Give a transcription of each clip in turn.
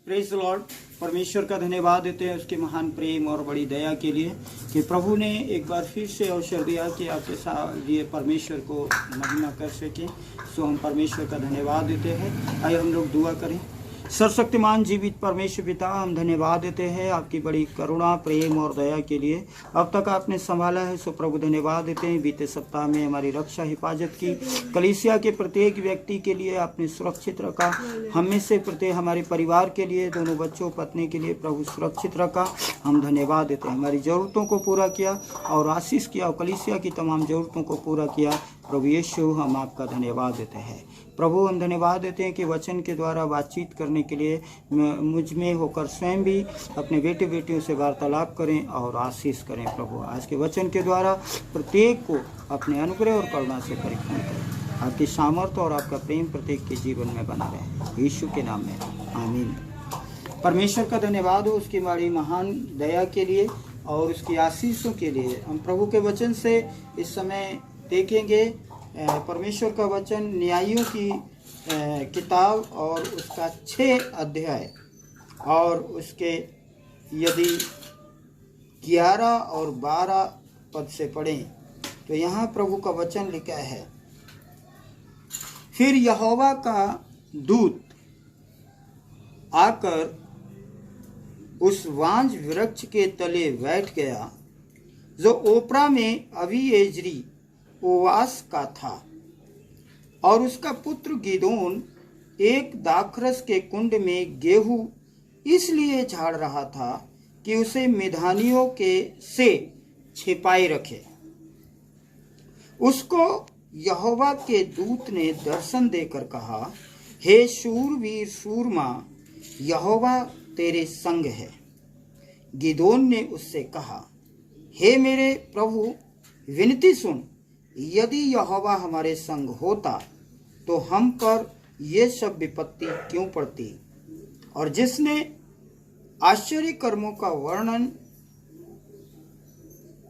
Praise the Lord. परमेश्वर का धन्यवाद देते हैं उसके महान प्रेम और बड़ी दया के लिए कि प्रभु ने एक बार फिर से अवसर दिया कि आपके साथ लिए परमेश्वर को महिमा कर सकें। सो हम परमेश्वर का धन्यवाद देते हैं। आइए हम लोग दुआ करें। सर्वशक्तिमान जीवित परमेश्वर पिता, हम धन्यवाद देते हैं आपकी बड़ी करुणा, प्रेम और दया के लिए। अब तक आपने संभाला है, सो प्रभु धन्यवाद देते हैं। बीते सप्ताह में हमारी रक्षा हिफाजत की, कलीसिया के प्रत्येक व्यक्ति के लिए आपने सुरक्षित रखा। हमें से प्रत्येक हमारे परिवार के लिए, दोनों बच्चों पत्नी के लिए प्रभु सुरक्षित रखा। हम धन्यवाद देते हैं। हमारी ज़रूरतों को पूरा किया और आशीष किया और कलीसिया की तमाम ज़रूरतों को पूरा किया। प्रभु यीशु, हम आपका धन्यवाद देते हैं। प्रभु, हम धन्यवाद देते हैं कि वचन के द्वारा बातचीत करने के लिए मुझ में होकर स्वयं भी अपने बेटे बेटियों से वार्तालाप करें और आशीष करें। प्रभु, आज के वचन के द्वारा प्रत्येक को अपने अनुग्रह और करुणा से परिपूर्ण करें। आपकी सामर्थ्य और आपका प्रेम प्रत्येक के जीवन में बना रहे, यीशु के नाम में आमीन। परमेश्वर का धन्यवाद हो उसकी बड़ी महान दया के लिए और उसकी आशीषों के लिए। हम प्रभु के वचन से इस समय देखेंगे परमेश्वर का वचन न्यायियों की किताब और उसका 6 अध्याय और उसके यदि 11 और 12 पद से पढ़ें तो यहाँ प्रभु का वचन लिखा है। फिर यहोवा का दूत आकर उस वांझ वृक्ष के तले बैठ गया जो ओपरा में अबीएजेरी ओवास का था, और उसका पुत्र गिदोन एक दाखरस के कुंड में गेहूं इसलिए झाड़ रहा था कि उसे मिधानियों के से छिपाए रखे। उसको यहोवा के दूत ने दर्शन देकर कहा, हे शूरवीर सूरमा, यहोवा तेरे संग है। गिदोन ने उससे कहा, हे मेरे प्रभु, विनती सुन, यदि यहोवा हमारे संग होता तो हम पर ये सब विपत्ति क्यों पड़ती। और जिसने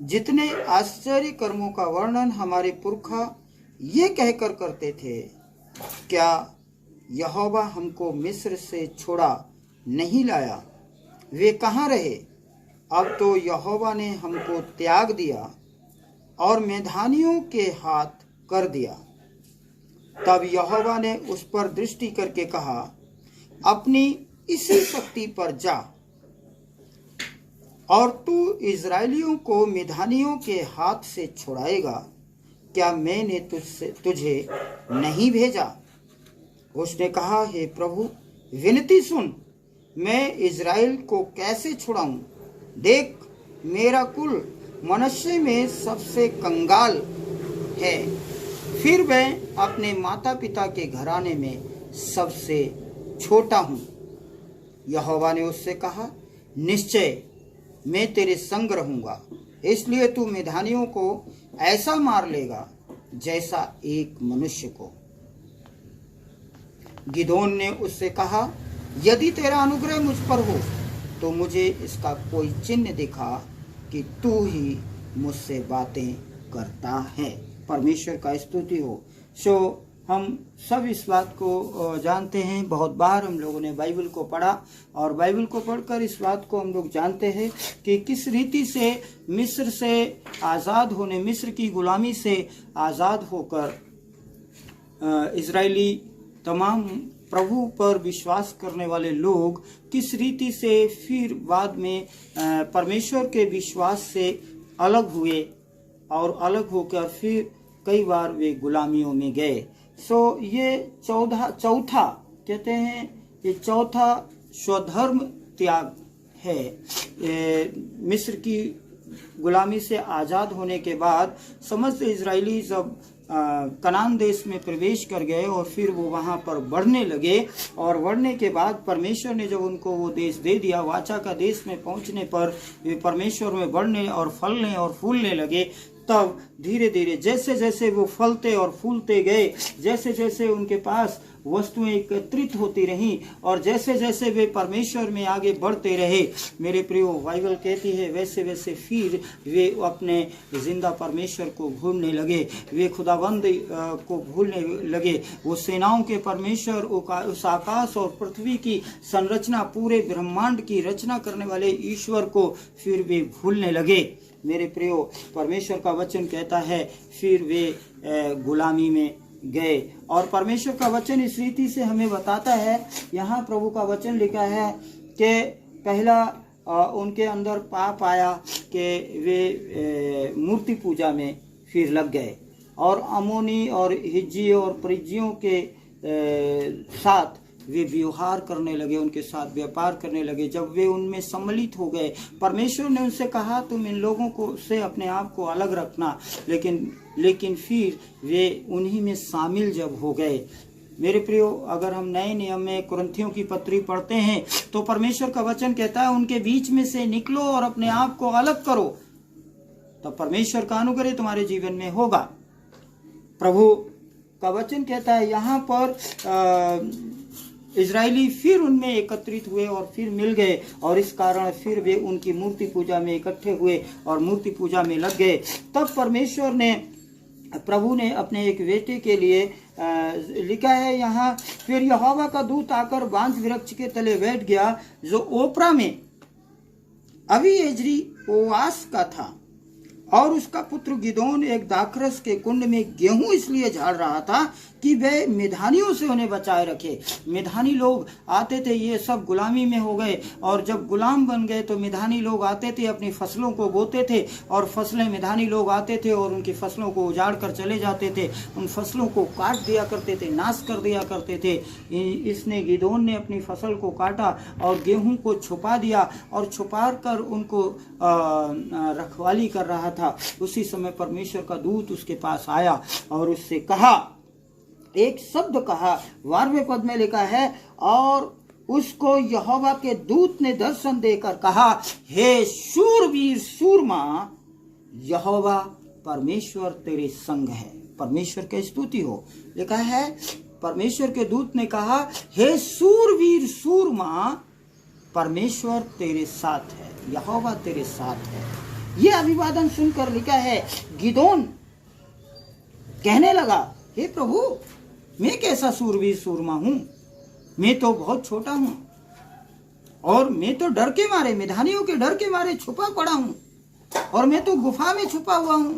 जितने आश्चर्य कर्मों का वर्णन हमारे पुरखा ये कहकर करते थे, क्या यहोवा हमको मिस्र से छोड़ा नहीं लाया। वे कहाँ रहे। अब तो यहोवा ने हमको त्याग दिया और मिधानियों के हाथ कर दिया। तब यहोवा ने उस पर दृष्टि करके कहा, अपनी इसी शक्ति पर जा और तू इज़राइलियों को मिधानियों के हाथ से छुड़ाएगा। क्या मैंने तुझे नहीं भेजा। उसने कहा, हे प्रभु, विनती सुन, मैं इज़राइल को कैसे छुड़ाऊं। देख, मेरा कुल मनुष्य में सबसे कंगाल है, फिर मैं अपने माता पिता के घराने में सबसे छोटा हूँ। यहोवा ने उससे कहा, निश्चय मैं तेरे संग रहूँगा, इसलिए तू मिधानियों को ऐसा मार लेगा जैसा एक मनुष्य को। गिदोन ने उससे कहा, यदि तेरा अनुग्रह मुझ पर हो तो मुझे इसका कोई चिन्ह दिखा कि तू ही मुझसे बातें करता है। परमेश्वर का स्तुति हो। सो हम सब इस बात को जानते हैं, बहुत बार हम लोगों ने बाइबल को पढ़ा और बाइबल को पढ़कर इस बात को हम लोग जानते हैं कि किस रीति से मिस्र से आज़ाद होने, मिस्र की गुलामी से आज़ाद होकर इजरायली तमाम प्रभु पर विश्वास करने वाले लोग किस रीति से फिर बाद में परमेश्वर के विश्वास से अलग हुए और अलग होकर फिर कई बार वे गुलामियों में गए। सो ये चौथा कहते हैं, ये चौथा स्वधर्म त्याग है। मिस्र की गुलामी से आज़ाद होने के बाद समस्त इजरायली जब कनान देश में प्रवेश कर गए और फिर वो वहाँ पर बढ़ने लगे, और बढ़ने के बाद परमेश्वर ने जब उनको वो देश दे दिया, वाचा का देश में पहुँचने पर वे परमेश्वर में बढ़ने और फलने और फूलने लगे, तब धीरे धीरे जैसे जैसे वो फलते और फूलते गए, जैसे जैसे उनके पास वस्तुएं एकत्रित होती रहीं और जैसे जैसे वे परमेश्वर में आगे बढ़ते रहे, मेरे प्रियो, बाइबल कहती है वैसे वैसे फिर वे अपने जिंदा परमेश्वर को भूलने लगे, वे खुदाबंद को भूलने लगे। वो सेनाओं के परमेश्वर, उस आकाश और पृथ्वी की संरचना, पूरे ब्रह्मांड की रचना करने वाले ईश्वर को फिर वे भूलने लगे। मेरे प्रियो, परमेश्वर का वचन कहता है फिर वे गुलामी में गए। और परमेश्वर का वचन इस रीति से हमें बताता है, यहाँ प्रभु का वचन लिखा है कि पहला उनके अंदर पाप आया कि वे मूर्ति पूजा में फिर लग गए और अमोनी और हिज्जी और परिज्जियों के साथ वे व्यवहार करने लगे, उनके साथ व्यापार करने लगे। जब वे उनमें सम्मिलित हो गए, परमेश्वर ने उनसे कहा तुम इन लोगों को से अपने आप को अलग रखना, लेकिन फिर वे उन्हीं में शामिल जब हो गए। मेरे प्रियो, अगर हम नए नियम में कुरिन्थियों की पत्री पढ़ते हैं तो परमेश्वर का वचन कहता है उनके बीच में से निकलो और अपने आप को अलग करो, तब परमेश्वर का अनुग्रह तुम्हारे जीवन में होगा। प्रभु का वचन कहता है यहाँ पर इजरायली फिर उनमें एकत्रित हुए और फिर मिल गए और इस कारण फिर वे उनकी मूर्ति पूजा में इकट्ठे हुए और मूर्ति पूजा में लग गए। तब परमेश्वर ने, प्रभु ने अपने एक बेटे के लिए लिखा है यहाँ, फिर यहोवा का दूत आकर बांज वृक्ष के तले बैठ गया जो ओपरा में अबीएजेरी ओआस का था, और उसका पुत्र गिदोन एक दाखरस के कुंड में गेहूं इसलिए झाड़ रहा था कि वे मिधानियों से उन्हें बचाए रखे। मिधानी लोग आते थे, ये सब गुलामी में हो गए और जब गुलाम बन गए तो मिधानी लोग आते थे, अपनी फसलों को बोते थे और फसलें मिधानी लोग आते थे और उनकी फसलों को उजाड़ कर चले जाते थे, उन फसलों को काट दिया करते थे, नाश कर दिया करते थे। इसने गिदोन ने अपनी फसल को काटा और गेहूं को छुपा दिया और छुपा कर उनको रखवाली कर रहा था। उसी समय परमेश्वर का दूत उसके पास आया और उससे कहा, एक शब्द कहा, 12वें पद में लिखा है, और उसको यहोवा के दूत ने दर्शन देकर कहा, हे शूरवीर शूरमा, यहोवा परमेश्वर तेरे संग है। परमेश्वर की स्तुति हो। लिखा है परमेश्वर के दूत ने कहा, हे शूरवीर शूरमा, परमेश्वर तेरे साथ है, यहोवा तेरे साथ है। यह अभिवादन सुनकर लिखा है, गिदोन कहने लगा, हे प्रभु, मैं कैसा शूरवीर शूरमा हूं, मैं तो बहुत छोटा हूं और मैं तो डर के मारे, मिधानियों के डर के मारे छुपा पड़ा हूं और मैं तो गुफा में छुपा हुआ हूं।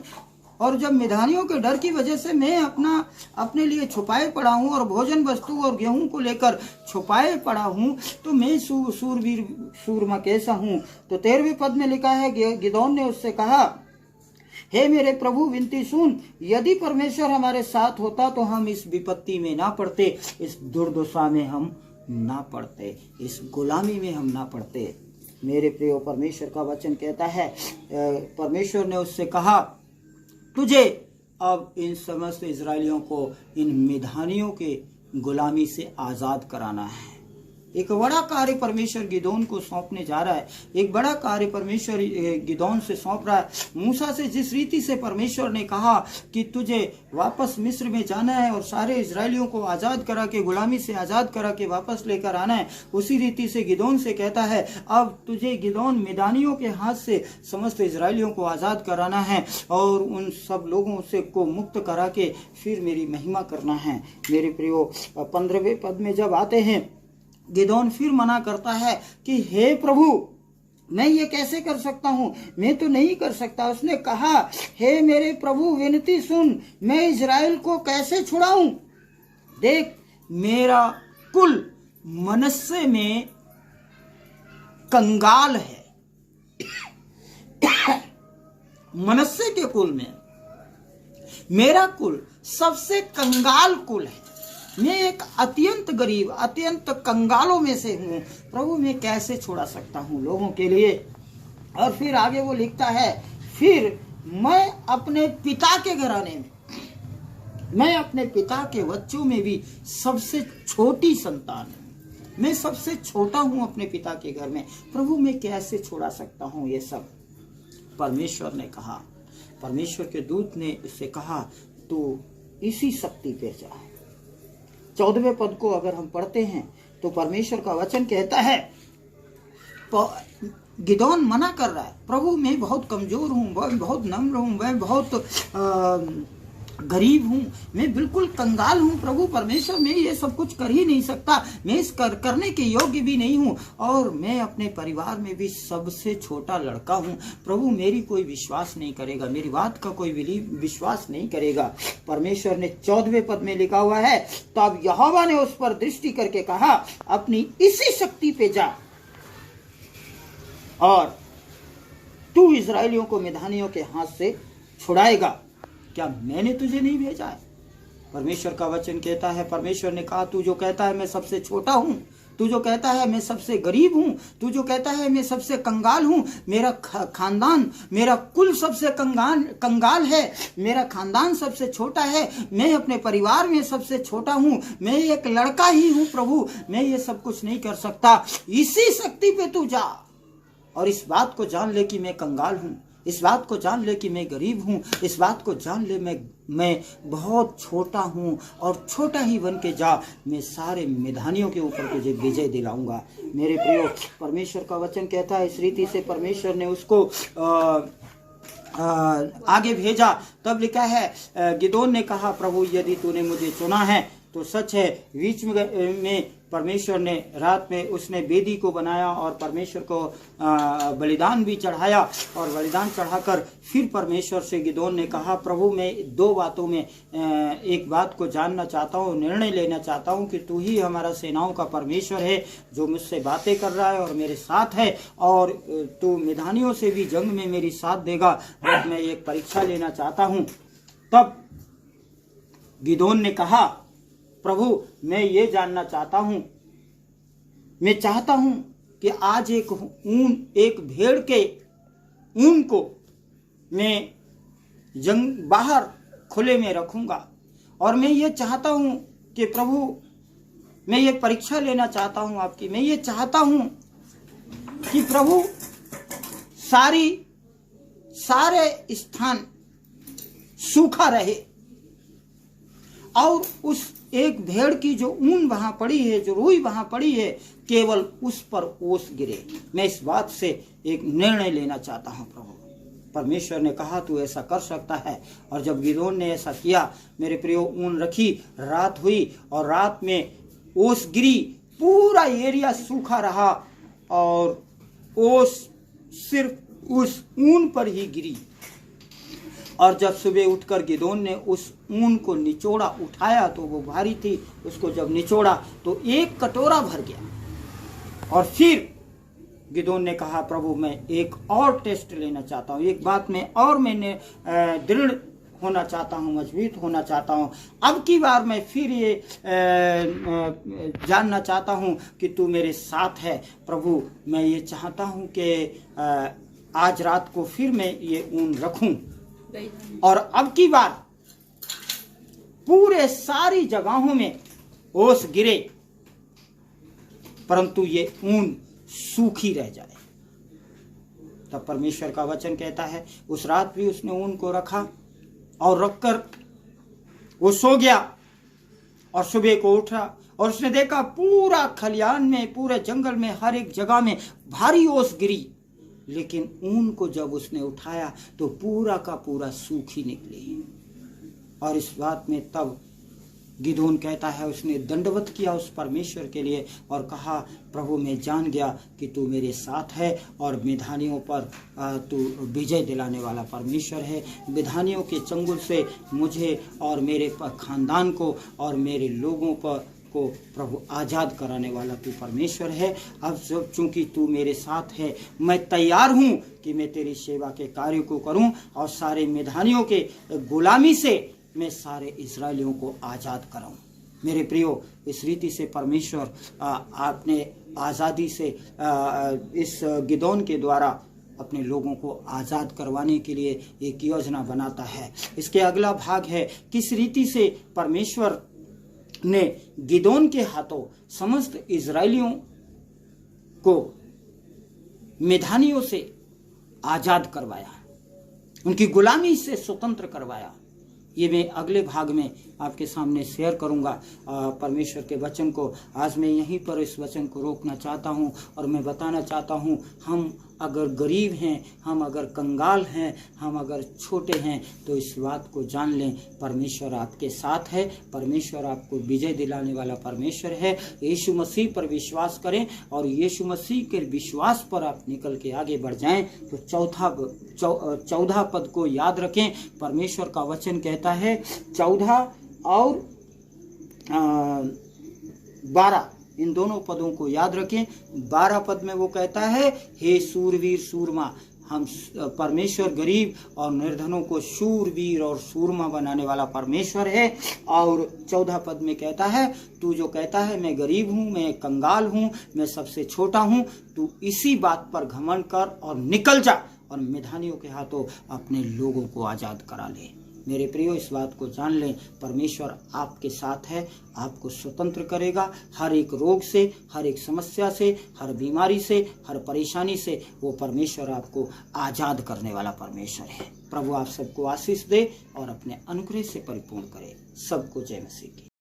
और जब मिधानियों के डर की वजह से मैं अपने लिए छुपाए पड़ा हूं और भोजन वस्तु और गेहूं को लेकर छुपाए पड़ा हूं, तो मैं शूरवीर शूरमा कैसा हूं। तो 13वें पद में लिखा है, गिदोन ने उससे कहा, हे मेरे प्रभु, विनती सुन, यदि परमेश्वर हमारे साथ होता तो हम इस विपत्ति में ना पड़ते, इस दुर्दशा में हम ना पड़ते, इस गुलामी में हम ना पड़ते। मेरे प्रियो, परमेश्वर का वचन कहता है, परमेश्वर ने उससे कहा, तुझे अब इन समस्त इजरायलियों को इन मिधानियों के गुलामी से आजाद कराना है। एक बड़ा कार्य परमेश्वर गिदोन को सौंपने जा रहा है, एक बड़ा कार्य परमेश्वर गिदोन से सौंप रहा है। मूसा से जिस रीति से परमेश्वर ने कहा कि तुझे वापस मिस्र में जाना है और सारे इजरायलियों को आजाद करा के, गुलामी से आजाद करा के वापस लेकर आना है, उसी रीति से गिदोन से कहता है, अब तुझे गिदोन मिदानियों के हाथ से समस्त इजरायलियों को आजाद कराना है और उन सब लोगों से को मुक्त करा के फिर मेरी महिमा करना है। मेरे प्रियो, 15वें पद में जब आते हैं, गिदोन फिर मना करता है कि हे प्रभु, मैं ये कैसे कर सकता हूँ, मैं तो नहीं कर सकता। उसने कहा, हे मेरे प्रभु, विनती सुन, मैं इजराइल को कैसे छुड़ाऊं। देख, मेरा कुल मनस्से में कंगाल है। मनस्से के कुल में मेरा कुल सबसे कंगाल कुल है। मैं एक अत्यंत गरीब, अत्यंत कंगालों में से हूँ। प्रभु, मैं कैसे छुड़ा सकता हूँ लोगों के लिए। और फिर आगे वो लिखता है, फिर मैं अपने पिता के घराने में, मैं अपने पिता के बच्चों में भी सबसे छोटी संतान हूँ, मैं सबसे छोटा हूँ अपने पिता के घर में। प्रभु, मैं कैसे छुड़ा सकता हूँ ये सब। परमेश्वर ने कहा, परमेश्वर के दूत ने उससे कहा तू इसी शक्ति पे जा। 14वें पद को अगर हम पढ़ते हैं तो परमेश्वर का वचन कहता है, गिदोन मना कर रहा है, प्रभु मैं बहुत कमजोर हूँ, मैं बहुत नम्र हूँ, मैं बहुत गरीब हूँ, मैं बिल्कुल कंगाल हूँ प्रभु परमेश्वर, मैं ये सब कुछ कर ही नहीं सकता, मैं इस करने के योग्य भी नहीं हूँ, और मैं अपने परिवार में भी सबसे छोटा लड़का हूँ प्रभु, मेरी कोई विश्वास नहीं करेगा, मेरी बात का कोई विश्वास नहीं करेगा। परमेश्वर ने 14वें पद में लिखा हुआ है, तब यहोवा ने उस पर दृष्टि करके कहा, अपनी इसी शक्ति पे जा और तू इस्राएलियों को मिद्यानियों के हाथ से छुड़ाएगा, क्या मैंने तुझे नहीं भेजा है? परमेश्वर का वचन कहता है, परमेश्वर ने कहा, तू जो कहता है मैं सबसे छोटा हूं, तू जो कहता है मैं सबसे गरीब हूं, तू जो कहता है मैं सबसे कंगाल हूं, मेरा खानदान, मेरा कुल सबसे कंगाल है, मेरा खानदान सबसे छोटा है, मैं अपने परिवार में सबसे छोटा हूं, मैं एक लड़का ही हूं प्रभु, मैं ये सब कुछ नहीं कर सकता, इसी शक्ति पे तू जा और इस बात को जान ले कि मैं कंगाल हूं, इस बात को जान ले कि मैं गरीब हूं, इस बात को जान ले मैं बहुत छोटा हूं, और छोटा ही बन के जा, मैं सारे मिद्यानियों के ऊपर तुझे विजय दिलाऊंगा। मेरे प्रियो, परमेश्वर का वचन कहता है, इस रीति से परमेश्वर ने उसको आगे भेजा। तब लिखा है, गिदोन ने कहा, प्रभु यदि तूने मुझे चुना है तो सच है। बीच में परमेश्वर ने रात में उसने वेदी को बनाया और परमेश्वर को बलिदान भी चढ़ाया, और बलिदान चढ़ाकर फिर परमेश्वर से गिदोन ने कहा, प्रभु मैं दो बातों में एक बात को जानना चाहता हूँ, निर्णय लेना चाहता हूँ कि तू ही हमारा सेनाओं का परमेश्वर है जो मुझसे बातें कर रहा है और मेरे साथ है, और तू मिद्यानियों से भी जंग में मेरी साथ देगा, बस मैं एक परीक्षा लेना चाहता हूँ। तब गिदोन ने कहा, प्रभु मैं ये जानना चाहता हूं, मैं चाहता हूं कि आज एक भेड़ के ऊन को मैं बाहर खुले में रखूंगा, और मैं ये चाहता हूं कि प्रभु मैं ये परीक्षा लेना चाहता हूं आपकी, मैं ये चाहता हूं कि प्रभु सारे स्थान सूखा रहे, और उस एक भेड़ की जो ऊन वहां पड़ी है, जो रुई वहां पड़ी है, केवल उस पर ओस गिरे। मैं इस बात से एक निर्णय लेना चाहता हूं प्रभु। परमेश्वर ने कहा तू ऐसा कर सकता है, और जब गिदोन ने ऐसा किया, मेरे प्रियो, ऊन रखी, रात हुई और रात में ओस गिरी, पूरा एरिया सूखा रहा और ओस सिर्फ उस ऊन पर ही गिरी। और जब सुबह उठकर गिदोन ने उस ऊन को निचोड़ा, उठाया तो वो भारी थी, उसको जब निचोड़ा तो एक कटोरा भर गया। और फिर गिदोन ने कहा, प्रभु मैं एक और टेस्ट लेना चाहता हूँ, एक बात में और मैंने दृढ़ होना चाहता हूँ, मजबूत होना चाहता हूँ। अब की बार मैं फिर ये जानना चाहता हूँ कि तू मेरे साथ है प्रभु। मैं ये चाहता हूँ कि आज रात को फिर मैं ये ऊन रखूं, और अब की बार पूरे सारी जगहों में ओस गिरे, परंतु ये ऊन सूखी रह जाए। तब परमेश्वर का वचन कहता है, उस रात भी उसने ऊन को रखा और रखकर वो सो गया, और सुबह को उठा और उसने देखा पूरा खलियान में, पूरे जंगल में, हर एक जगह में भारी ओस गिरी, लेकिन ऊन को जब उसने उठाया तो पूरा का पूरा सूखी निकली। और इस बात में तब गिदोन कहता है, उसने दंडवत किया उस परमेश्वर के लिए और कहा, प्रभु मैं जान गया कि तू मेरे साथ है और मिद्यानियों पर तू विजय दिलाने वाला परमेश्वर है। मिद्यानियों के चंगुल से मुझे और मेरे खानदान को और मेरे लोगों पर को प्रभु आजाद कराने वाला तू परमेश्वर है। अब चूंकि तू मेरे साथ है, मैं तैयार हूं कि मैं तेरी सेवा के कार्य को करूं और सारे मिद्यानियों के गुलामी से मैं सारे इस्राएलियों को आजाद कराऊं। मेरे प्रियो, इस रीति से परमेश्वर आपने आज़ादी से इस गिदोन के द्वारा अपने लोगों को आज़ाद करवाने के लिए एक योजना बनाता है। इसके अगला भाग है, किस रीति से परमेश्वर ने गिदोन के हाथों समस्त इजरायलियों को मिद्यानियों से आजाद करवाया। उनकी गुलामी से स्वतंत्र करवाया। ये मैं अगले भाग में आपके सामने शेयर करूंगा परमेश्वर के वचन को। आज मैं यहीं पर इस वचन को रोकना चाहता हूं और मैं बताना चाहता हूं, हम अगर गरीब हैं, हम अगर कंगाल हैं, हम अगर छोटे हैं, तो इस बात को जान लें, परमेश्वर आपके साथ है। परमेश्वर आपको विजय दिलाने वाला परमेश्वर है। यीशु मसीह पर विश्वास करें और यीशु मसीह के विश्वास पर आप निकल के आगे बढ़ जाएं। तो 14 पद को याद रखें। परमेश्वर का वचन कहता है 14 और 12, इन दोनों पदों को याद रखें। 12 पद में वो कहता है, हे सूरवीर सूरमा, हम परमेश्वर गरीब और निर्धनों को शूरवीर और सूरमा बनाने वाला परमेश्वर है। और 14 पद में कहता है, तू जो कहता है मैं गरीब हूँ, मैं कंगाल हूँ, मैं सबसे छोटा हूँ, तू इसी बात पर घमंड कर और निकल जा और मिधानियों के हाथों अपने लोगों को आजाद करा ले। मेरे प्रियो, इस बात को जान लें, परमेश्वर आपके साथ है, आपको स्वतंत्र करेगा हर एक रोग से, हर एक समस्या से, हर बीमारी से, हर परेशानी से। वो परमेश्वर आपको आजाद करने वाला परमेश्वर है। प्रभु आप सबको आशीष दे और अपने अनुग्रह से परिपूर्ण करे। सबको जय मसीह की।